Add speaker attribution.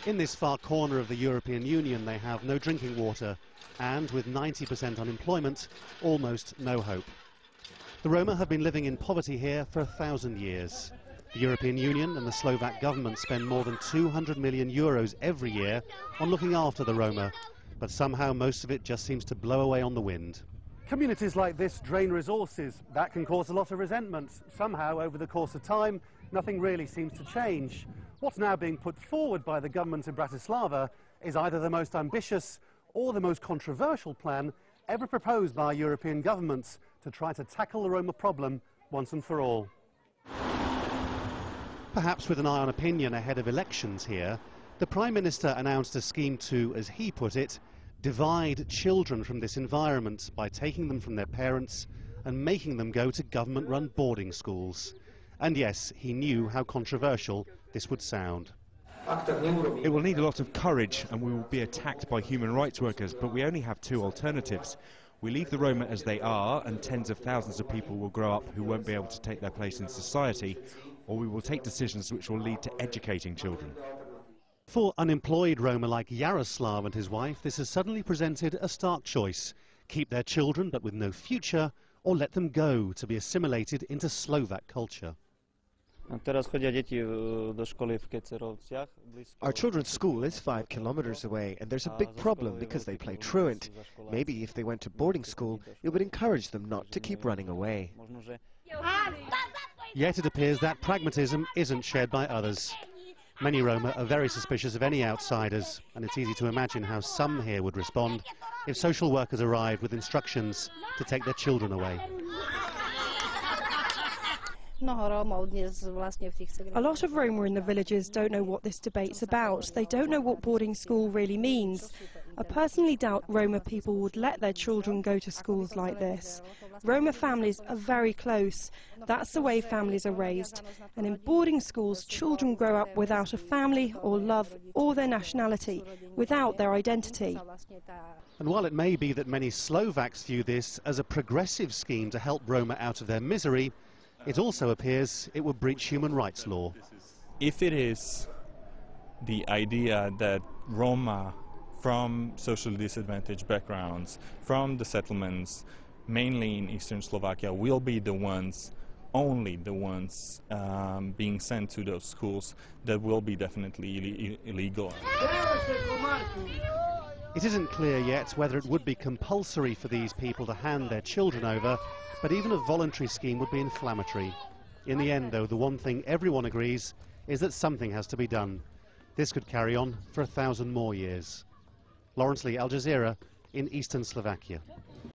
Speaker 1: In this far corner of the European Union, they have no drinking water and, with 90% unemployment, almost no hope. The Roma have been living in poverty here for 1,000 years. The European Union and the Slovak government spend more than 200 million euros every year on looking after the Roma, but somehow most of it just seems to blow away on the wind. Communities like this drain resources. That can cause a lot of resentment. Somehow, over the course of time, nothing really seems to change. What's now being put forward by the government in Bratislava is either the most ambitious or the most controversial plan ever proposed by European governments to try to tackle the Roma problem once and for all. Perhaps with an eye on opinion ahead of elections here, the Prime Minister announced a scheme to, as he put it, divide children from this environment by taking them from their parents and making them go to government-run boarding schools. And yes, he knew how controversial this would sound.
Speaker 2: It will need a lot of courage and we will be attacked by human rights workers, but we only have two alternatives. We leave the Roma as they are and tens of thousands of people will grow up who won't be able to take their place in society, or we will take decisions which will lead to educating children.
Speaker 1: For unemployed Roma like Jaroslav and his wife, this has suddenly presented a stark choice. Keep their children but with no future, or let them go to be assimilated into Slovak culture.
Speaker 3: Our children's school is 5 kilometers away, and there's a big problem because they play truant. Maybe if they went to boarding school, it would encourage them not to keep running away.
Speaker 1: Yet it appears that pragmatism isn't shared by others. Many Roma are very suspicious of any outsiders, and it's easy to imagine how some here would respond if social workers arrived with instructions to take their children away.
Speaker 4: A lot of Roma in the villages don't know what this debate's about. They don't know what boarding school really means. I personally doubt Roma people would let their children go to schools like this. Roma families are very close. That's the way families are raised. And in boarding schools, children grow up without a family or love or their nationality, without their identity.
Speaker 1: And while it may be that many Slovaks view this as a progressive scheme to help Roma out of their misery, it also appears it would breach human rights law.
Speaker 5: If it is the idea that Roma from socially disadvantaged backgrounds, from the settlements, mainly in eastern Slovakia, will be the ones, only the ones being sent to those schools, that will be definitely illegal.
Speaker 1: It isn't clear yet whether it would be compulsory for these people to hand their children over, but even a voluntary scheme would be inflammatory. In the end, though, the one thing everyone agrees is that something has to be done. This could carry on for 1,000 more years. Laurence, al-jazeera in eastern Slovakia.